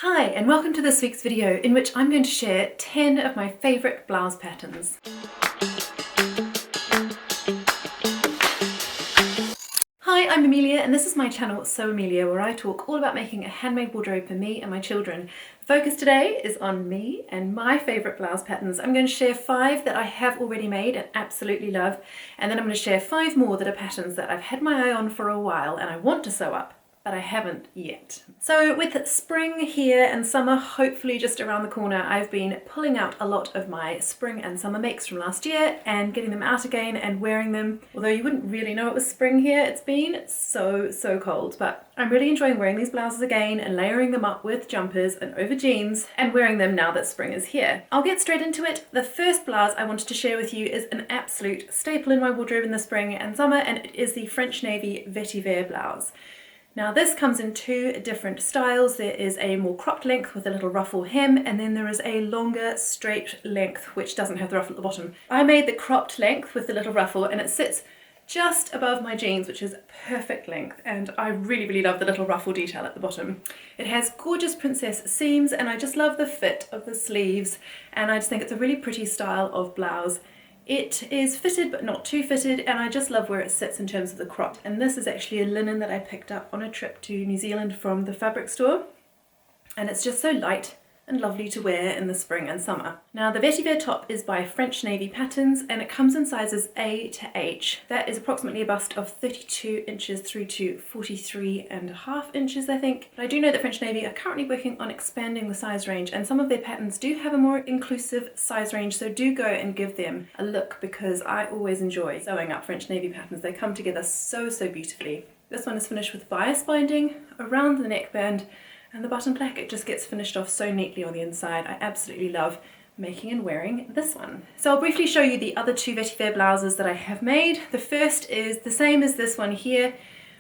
Hi and welcome to this week's video in which I'm going to share 10 of my favourite blouse patterns. Hi, I'm Amelia and this is my channel Sew Amelia, where I talk all about making a handmade wardrobe for me and my children. The focus today is on me and my favourite blouse patterns. I'm going to share 5 that I have already made and absolutely love, and then I'm going to share 5 more that are patterns that I've had my eye on for a while and I want to sew up, but I haven't yet. So with spring here and summer hopefully just around the corner, I've been pulling out a lot of my spring and summer makes from last year and getting them out again and wearing them. Although you wouldn't really know it was spring here, it's been so cold, but I'm really enjoying wearing these blouses again and layering them up with jumpers and over jeans and wearing them now that spring is here. I'll get straight into it. The first blouse I wanted to share with you is an absolute staple in my wardrobe in the spring and summer, and it is the French Navy Vetiver blouse. Now this comes in 2 different styles. There is a more cropped length with a little ruffle hem, and then there is a longer straight length which doesn't have the ruffle at the bottom. I made the cropped length with the little ruffle and it sits just above my jeans, which is perfect length, and I really love the little ruffle detail at the bottom. It has gorgeous princess seams and I just love the fit of the sleeves, and I just think it's a really pretty style of blouse. It is fitted but not too fitted, and I just love where it sits in terms of the crop. And this is actually a linen that I picked up on a trip to New Zealand from the fabric store, and it's just so light and lovely to wear in the spring and summer. Now the Vetiver top is by French Navy Patterns and it comes in sizes A to H. That is approximately a bust of 32 inches through to 43.5 inches, I think. But I do know that French Navy are currently working on expanding the size range, and some of their patterns do have a more inclusive size range, so do go and give them a look because I always enjoy sewing up French Navy patterns. They come together so beautifully. This one is finished with bias binding around the neckband, and the button placket just gets finished off so neatly on the inside. I absolutely love making and wearing this one. So I'll briefly show you the other 2 Vetiver blouses that I have made. The first is the same as this one here,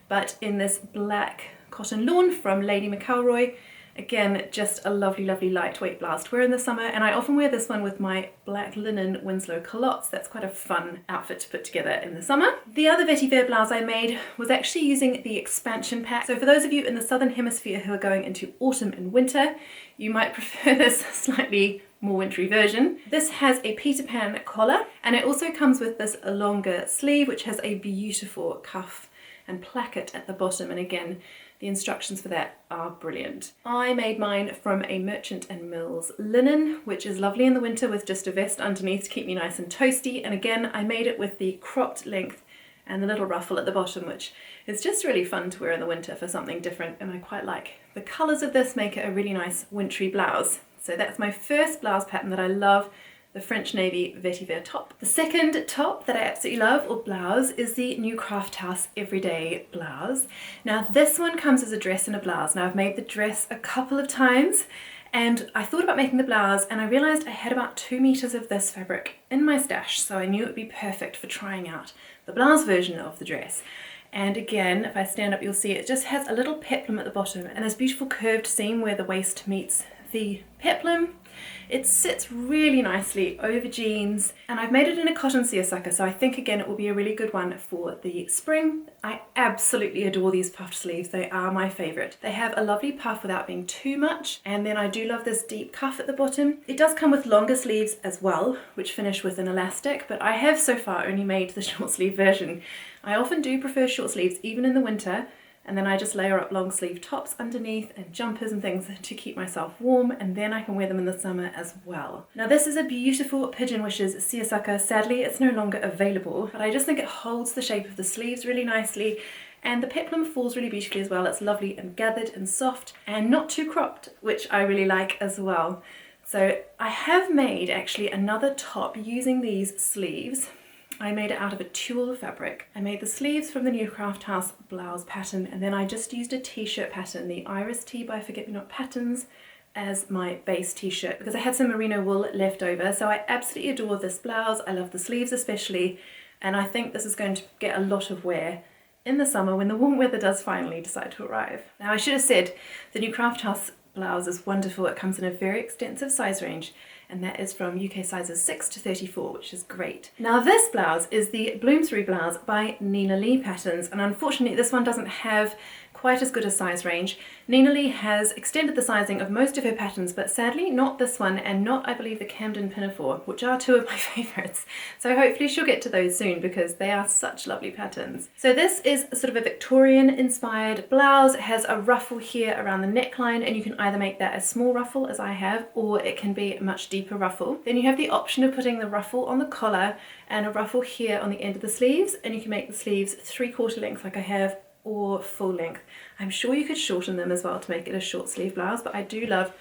but in this black cotton lawn from Lady McElroy. Again, just a lovely lightweight blouse to wear in the summer, and I often wear this one with my black linen Winslow culottes. That's quite a fun outfit to put together in the summer. The other Vetiver blouse I made was actually using the expansion pack. So for those of you in the southern hemisphere who are going into autumn and winter, you might prefer this slightly more wintry version. This has a Peter Pan collar, and it also comes with this longer sleeve which has a beautiful cuff and placket at the bottom, and again, the instructions for that are brilliant. I made mine from a Merchant & Mills linen, which is lovely in the winter with just a vest underneath to keep me nice and toasty, and again I made it with the cropped length and the little ruffle at the bottom, which is just really fun to wear in the winter for something different, and I quite like. The colours of this make it a really nice wintry blouse. So that's my first blouse pattern that I love, the French Navy Vetiver top. The second top that I absolutely love, or blouse, is the new Craft House Everyday blouse. Now this one comes as a dress and a blouse. Now I've made the dress a couple of times and I thought about making the blouse, and I realised I had about 2 meters of this fabric in my stash, so I knew it would be perfect for trying out the blouse version of the dress. And again, if I stand up you'll see it just has a little peplum at the bottom and this beautiful curved seam where the waist meets the peplum. It sits really nicely over jeans, and I've made it in a cotton seersucker, so I think again it will be a really good one for the spring. I absolutely adore these puffed sleeves. They are my favourite. They have a lovely puff without being too much, and then I do love this deep cuff at the bottom. It does come with longer sleeves as well, which finish with an elastic, but I have so far only made the short sleeve version. I often do prefer short sleeves even in the winter, and then I just layer up long sleeve tops underneath and jumpers and things to keep myself warm, and then I can wear them in the summer as well. Now this is a beautiful Pigeon Wishes seersucker. Sadly it's no longer available, but I just think it holds the shape of the sleeves really nicely, and the peplum falls really beautifully as well. It's lovely and gathered and soft and not too cropped, which I really like as well. So I have made actually another top using these sleeves. I made it out of a tulle fabric. I made the sleeves from the new Craft House blouse pattern, and then I just used a t-shirt pattern, the Iris Tee by Forget Me Not Patterns, as my base t-shirt because I had some merino wool left over. So I absolutely adore this blouse. I love the sleeves especially, and I think this is going to get a lot of wear in the summer when the warm weather does finally decide to arrive. Now I should have said the new Craft House blouse is wonderful. It comes in a very extensive size range, and that is from UK sizes 6 to 34, which is great. Now this blouse is the Bloomsbury blouse by Nina Lee Patterns, and unfortunately this one doesn't have quite as good a size range. Nina Lee has extended the sizing of most of her patterns, but sadly not this one and not, I believe, the Camden Pinafore, which are two of my favourites. So hopefully she'll get to those soon because they are such lovely patterns. So this is sort of a Victorian inspired blouse. It has a ruffle here around the neckline, and you can either make that a small ruffle as I have, or it can be a much deeper ruffle. Then you have the option of putting the ruffle on the collar and a ruffle here on the end of the sleeves, and you can make the sleeves 3/4 length like I have, or full length. I'm sure you could shorten them as well to make it a short sleeve blouse, but I do love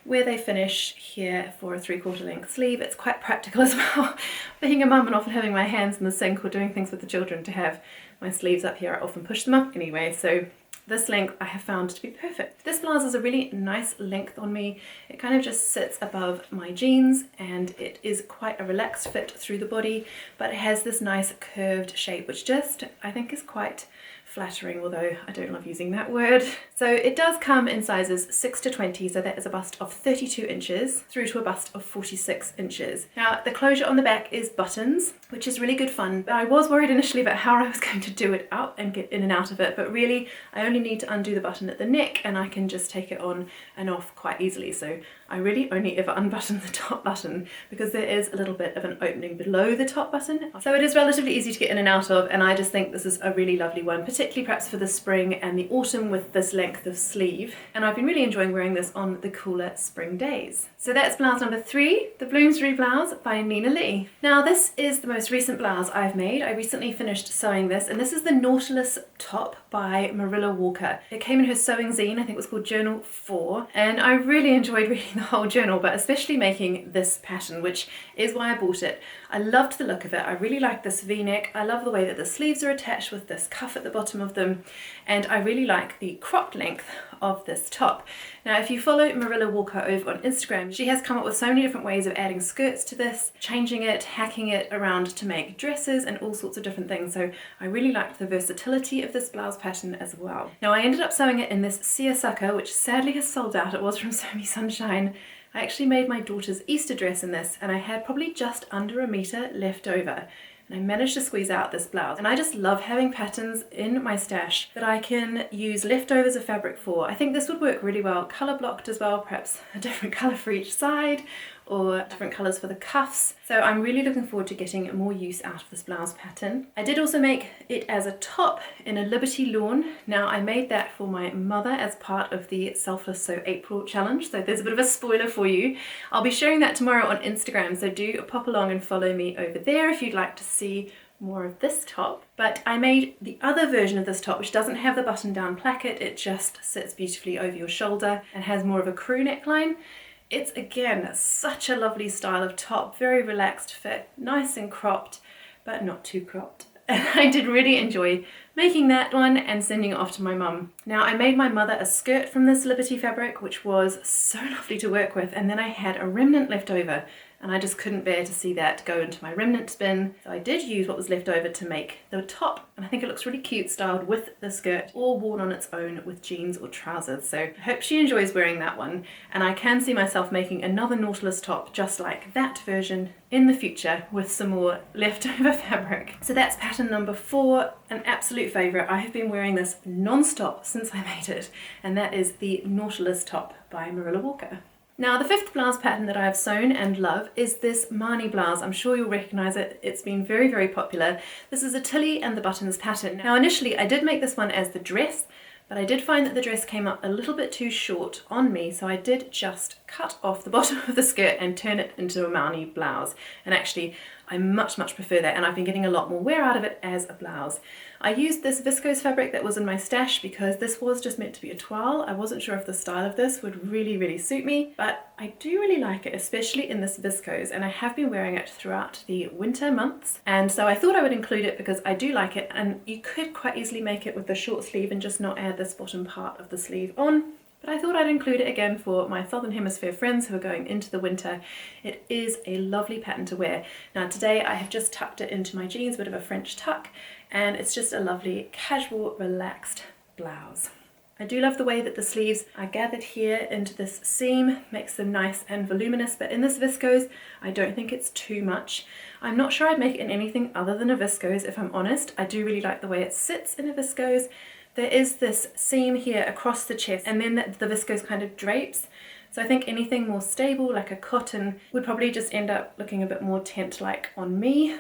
where they finish here for a 3/4 length sleeve. It's quite practical as well. Being a mum and often having my hands in the sink or doing things with the children, to have my sleeves up here, I often push them up anyway, so this length I have found to be perfect. This blouse is a really nice length on me. It kind of just sits above my jeans and it is quite a relaxed fit through the body, but it has this nice curved shape, which just I think is quite flattering, although I don't love using that word. So it does come in sizes 6 to 20, so that is a bust of 32 inches through to a bust of 46 inches. Now the closure on the back is buttons, which is really good fun, but I was worried initially about how I was going to do it out and get in and out of it, but really I only need to undo the button at the neck and I can just take it on and off quite easily. So I really only ever unbutton the top button because there is a little bit of an opening below the top button. So it is relatively easy to get in and out of, and I just think this is a really lovely one, particularly perhaps for the spring and the autumn with this length of sleeve. And I've been really enjoying wearing this on the cooler spring days. So that's blouse number 3, the Bloomsbury blouse by Nina Lee. Now this is the most recent blouse I've made. I recently finished sewing this, and this is the Nautilus top by Marilla Walker. It came in her sewing zine, I think it was called Journal 4, and I really enjoyed reading the whole journal, but especially making this pattern, which is why I bought it. I loved the look of it. I really like this v-neck. I love the way that the sleeves are attached with this cuff at the bottom of them, and I really like the cropped length of this top. Now if you follow Marilla Walker over on Instagram, she has come up with so many different ways of adding skirts to this, changing it, hacking it around to make dresses and all sorts of different things. So I really liked the versatility of this blouse pattern as well. Now I ended up sewing it in this seersucker, which sadly has sold out. It was from Sew Me Sunshine. I actually made my daughter's Easter dress in this, and I had probably just under a metre left over. And I managed to squeeze out this blouse. And I just love having patterns in my stash that I can use leftovers of fabric for. I think this would work really well colour blocked as well, perhaps a different colour for each side, or different colours for the cuffs. So I'm really looking forward to getting more use out of this blouse pattern. I did also make it as a top in a Liberty lawn. Now I made that for my mother as part of the Selfless Sew April challenge, so there's a bit of a spoiler for you. I'll be sharing that tomorrow on Instagram, so do pop along and follow me over there if you'd like to see more of this top. But I made the other version of this top, which doesn't have the button down placket, it just sits beautifully over your shoulder and has more of a crew neckline. It's again such a lovely style of top, very relaxed fit, nice and cropped, but not too cropped. And I did really enjoy making that one and sending it off to my mum. Now I made my mother a skirt from this Liberty fabric, which was so lovely to work with, and then I had a remnant left over, and I just couldn't bear to see that go into my remnant bin. So I did use what was left over to make the top, and I think it looks really cute styled with the skirt, or worn on its own with jeans or trousers. So I hope she enjoys wearing that one, and I can see myself making another Nautilus top just like that version in the future with some more leftover fabric. So that's pattern number 4, an absolute favourite. I have been wearing this non-stop since I made it, and that is the Nautilus top by Marilla Walker. Now the 5th blouse pattern that I have sewn and love is this Marnie blouse. I'm sure you'll recognise it. It's been very, very popular. This is a Tilly and the Buttons pattern. Now initially I did make this one as the dress, but I did find that the dress came up a little bit too short on me, so I did just cut off the bottom of the skirt and turn it into a Marnie blouse. And actually I much prefer that, and I've been getting a lot more wear out of it as a blouse. I used this viscose fabric that was in my stash because this was just meant to be a toile. I wasn't sure if the style of this would really suit me, but I do really like it, especially in this viscose, and I have been wearing it throughout the winter months, and so I thought I would include it because I do like it, and you could quite easily make it with the short sleeve and just not add this bottom part of the sleeve on. But I thought I'd include it again for my Southern Hemisphere friends who are going into the winter. It is a lovely pattern to wear. Now today I have just tucked it into my jeans, a bit of a French tuck, and it's just a lovely, casual, relaxed blouse. I do love the way that the sleeves are gathered here into this seam, makes them nice and voluminous, but in this viscose, I don't think it's too much. I'm not sure I'd make it in anything other than a viscose, if I'm honest. I do really like the way it sits in a viscose, there is this seam here across the chest, and then the viscose kind of drapes. So I think anything more stable, like a cotton, would probably just end up looking a bit more tent-like on me.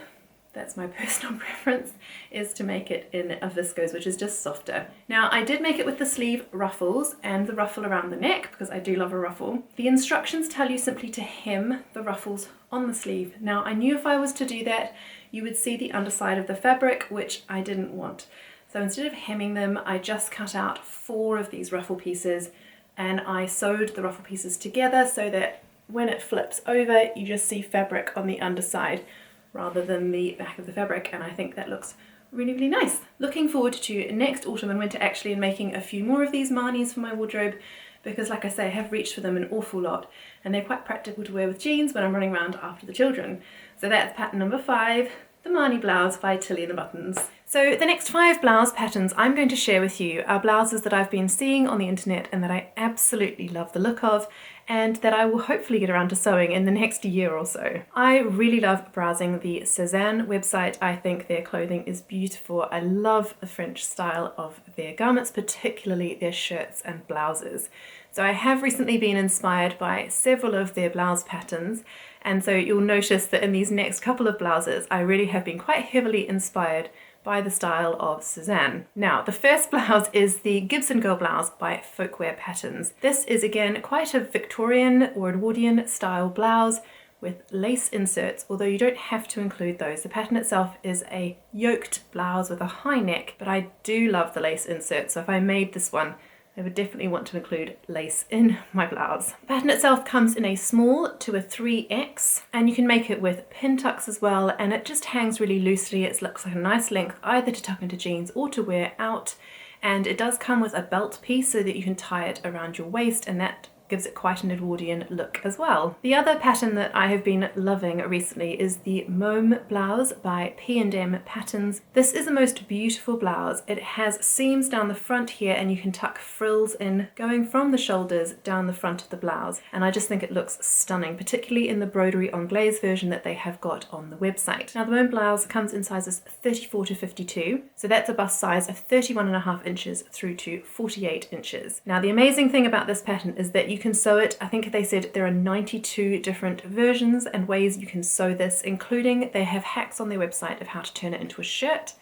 That's my personal preference, is to make it in a viscose, which is just softer. Now, I did make it with the sleeve ruffles and the ruffle around the neck, because I do love a ruffle. The instructions tell you simply to hem the ruffles on the sleeve. Now, I knew if I was to do that, you would see the underside of the fabric, which I didn't want. So instead of hemming them, I just cut out 4 of these ruffle pieces, and I sewed the ruffle pieces together so that when it flips over, you just see fabric on the underside rather than the back of the fabric, and I think that looks really, really nice. Looking forward to next autumn and winter actually, and making a few more of these Marnies for my wardrobe, because like I say, I have reached for them an awful lot, and they're quite practical to wear with jeans when I'm running around after the children. So that's pattern number 5, the Marnie blouse by Tilly and the Buttons. So the next 5 blouse patterns I'm going to share with you are blouses that I've been seeing on the internet and that I absolutely love the look of, and that I will hopefully get around to sewing in the next year or so. I really love browsing the Sewn website. I think their clothing is beautiful. I love the French style of their garments, particularly their shirts and blouses. So I have recently been inspired by several of their blouse patterns, and so you'll notice that in these next couple of blouses I really have been quite heavily inspired by the style of Sewn. Now, the first blouse is the Gibson Girl blouse by Folkwear Patterns. This is again quite a Victorian or Edwardian style blouse with lace inserts, although you don't have to include those. The pattern itself is a yoked blouse with a high neck, but I do love the lace inserts, so if I made this one, I would definitely want to include lace in my blouse. The pattern itself comes in a small to a 3X, and you can make it with pin tucks as well, and it just hangs really loosely. It looks like a nice length either to tuck into jeans or to wear out, and it does come with a belt piece so that you can tie it around your waist, and that gives it quite an Edwardian look as well. The other pattern that I have been loving recently is the Mome blouse by P&M Patterns. This is the most beautiful blouse. It has seams down the front here, and you can tuck frills in going from the shoulders down the front of the blouse, and I just think it looks stunning, particularly in the broderie anglaise version that they have got on the website. Now, the Mome blouse comes in sizes 34 to 52, so that's a bust size of 31.5 inches through to 48 inches. Now, the amazing thing about this pattern is that you can sew it. I think they said there are 92 different versions and ways you can sew this, including they have hacks on their website of how to turn it into a shirt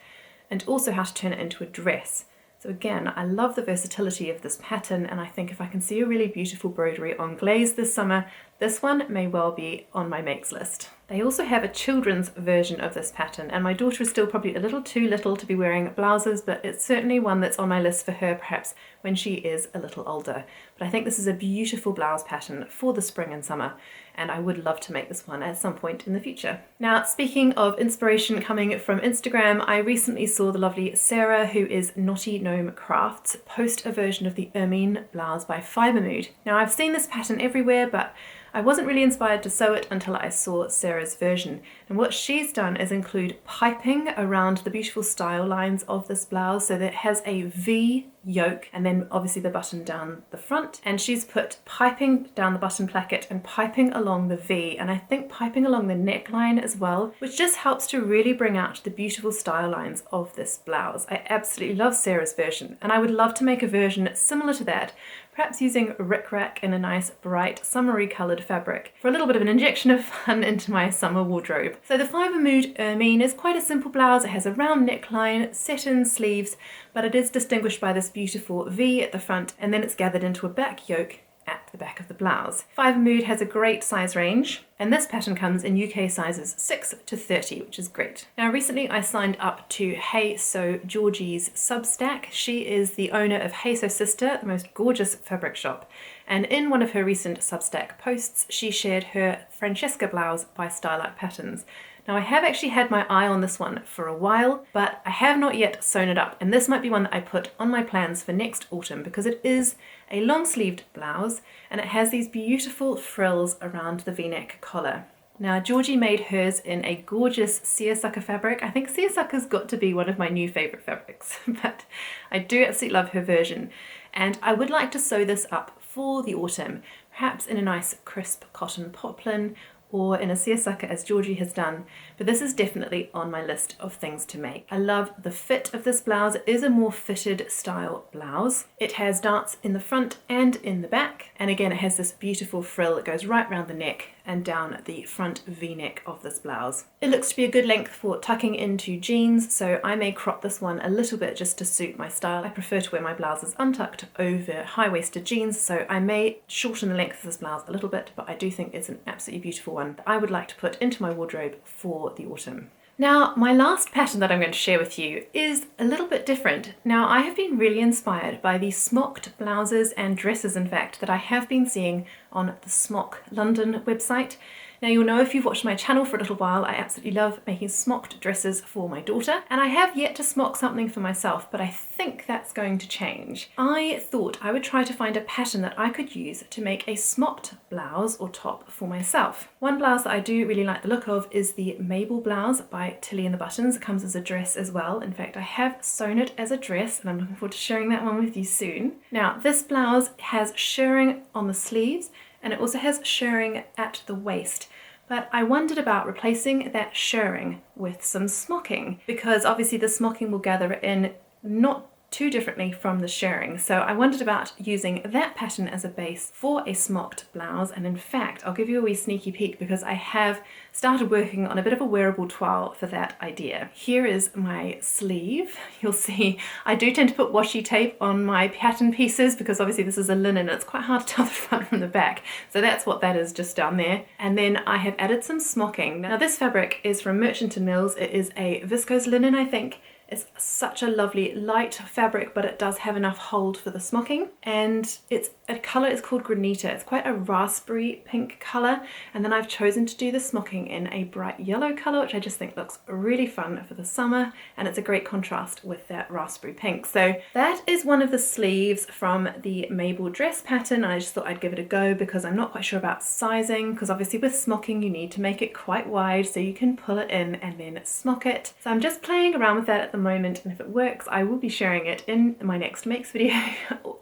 and also how to turn it into a dress. So again, I love the versatility of this pattern, and I think if I can see a really beautiful broderie anglaise this summer, this one may well be on my makes list. They also have a children's version of this pattern, and my daughter is still probably a little too little to be wearing blouses, but it's certainly one that's on my list for her perhaps when she is a little older. But I think this is a beautiful blouse pattern for the spring and summer, and I would love to make this one at some point in the future. Now, speaking of inspiration coming from Instagram, I recently saw the lovely Sarah, who is Naughty Gnome Crafts, post a version of the Ermine blouse by Fibremood. Now, I've seen this pattern everywhere, but I wasn't really inspired to sew it until I saw Sarah's version, and what she's done is include piping around the beautiful style lines of this blouse so that it has a V yoke and then obviously the button down the front, and she's put piping down the button placket and piping along the V, and I think piping along the neckline as well, which just helps to really bring out the beautiful style lines of this blouse. I absolutely love Sarah's version, and I would love to make a version similar to that, perhaps using rickrack in a nice bright summery coloured fabric for a little bit of an injection of fun into my summer wardrobe. So the Fibremood Ermine is quite a simple blouse. It has a round neckline, set-in sleeves, but it is distinguished by this beautiful V at the front, and then it's gathered into a back yoke at the back of the blouse. Fibremood has a great size range, and this pattern comes in UK sizes 6 to 30, which is great. Now, recently I signed up to Hey Sew Georgie's Substack. She is the owner of Hey Sew Sister, the most gorgeous fabric shop, and in one of her recent Substack posts, she shared her Francesca blouse by Starlight Patterns. Now, I have actually had my eye on this one for a while, but I have not yet sewn it up, and this might be one that I put on my plans for next autumn because it is a long-sleeved blouse and it has these beautiful frills around the V-neck collar. Now, Georgie made hers in a gorgeous seersucker fabric. I think seersucker's got to be one of my new favourite fabrics, but I do absolutely love her version, and I would like to sew this up for the autumn, perhaps in a nice crisp cotton poplin, or in a seersucker as Georgie has done, but this is definitely on my list of things to make. I love the fit of this blouse. It is a more fitted style blouse. It has darts in the front and in the back, and again it has this beautiful frill that goes right around the neck and down the front v-neck of this blouse. It looks to be a good length for tucking into jeans, so I may crop this one a little bit just to suit my style. I prefer to wear my blouses untucked over high-waisted jeans, so I may shorten the length of this blouse a little bit, but I do think it's an absolutely beautiful one that I would like to put into my wardrobe for the autumn. Now, my last pattern that I'm going to share with you is a little bit different. Now, I have been really inspired by the smocked blouses and dresses, in fact, that I have been seeing on the Smock London website. Now, you'll know if you've watched my channel for a little while, I absolutely love making smocked dresses for my daughter, and I have yet to smock something for myself, but I think that's going to change. I thought I would try to find a pattern that I could use to make a smocked blouse or top for myself. One blouse that I do really like the look of is the Mabel blouse by Tilly and the Buttons. It comes as a dress as well. In fact, I have sewn it as a dress, and I'm looking forward to sharing that one with you soon. Now, this blouse has shirring on the sleeves, and it also has shirring at the waist. But I wondered about replacing that shirring with some smocking, because obviously the smocking will gather in not too differently from the shirring. So I wondered about using that pattern as a base for a smocked blouse, and in fact I'll give you a wee sneaky peek because I have started working on a bit of a wearable toile for that idea. Here is my sleeve. You'll see I do tend to put washi tape on my pattern pieces because obviously this is a linen and it's quite hard to tell the front from the back. So that's what that is just down there. And then I have added some smocking. Now this fabric is from Merchant & Mills. It is a viscose linen, I think. It's such a lovely light fabric, but it does have enough hold for the smocking. And its a colour is called Granita. It's quite a raspberry pink colour. And then I've chosen to do the smocking in a bright yellow colour, which I just think looks really fun for the summer. And it's a great contrast with that raspberry pink. So that is one of the sleeves from the Mabel dress pattern. I just thought I'd give it a go because I'm not quite sure about sizing, because obviously with smocking you need to make it quite wide so you can pull it in and then smock it. So I'm just playing around with that at the moment, and if it works I will be sharing it in my next makes video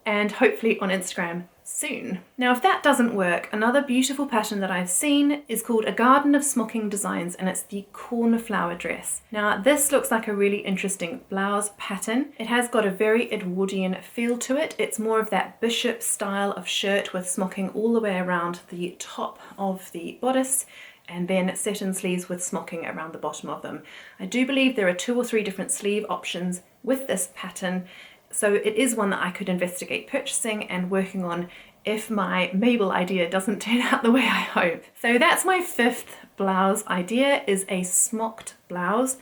and hopefully on Instagram soon. Now if that doesn't work, another beautiful pattern that I've seen is called A Garden of Smocking Designs, and it's the cornflower dress. Now this looks like a really interesting blouse pattern. It has got a very Edwardian feel to it. It's more of that bishop style of shirt with smocking all the way around the top of the bodice, and then satin sleeves with smocking around the bottom of them. I do believe there are 2 or 3 different sleeve options with this pattern, so it is one that I could investigate purchasing and working on if my Mabel idea doesn't turn out the way I hope. So that's my 5th blouse idea, is a smocked blouse.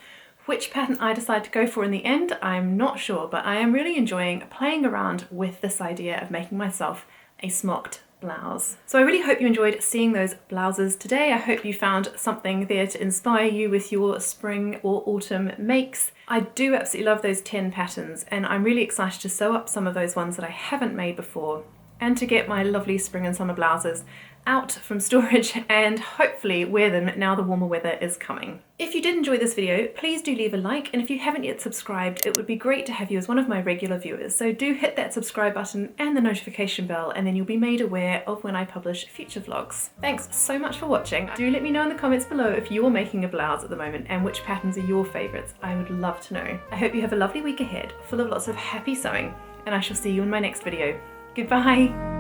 Which pattern I decide to go for in the end, I'm not sure, but I am really enjoying playing around with this idea of making myself a smocked blouse. So I really hope you enjoyed seeing those blouses today. I hope you found something there to inspire you with your spring or autumn makes. I do absolutely love those 10 patterns, and I'm really excited to sew up some of those ones that I haven't made before, and to get my lovely spring and summer blouses out from storage and hopefully wear them now the warmer weather is coming. If you did enjoy this video, please do leave a like, and if you haven't yet subscribed, it would be great to have you as one of my regular viewers. So do hit that subscribe button and the notification bell, and then you'll be made aware of when I publish future vlogs. Thanks so much for watching. Do let me know in the comments below if you're making a blouse at the moment and which patterns are your favourites. I would love to know. I hope you have a lovely week ahead, full of lots of happy sewing, and I shall see you in my next video. Goodbye!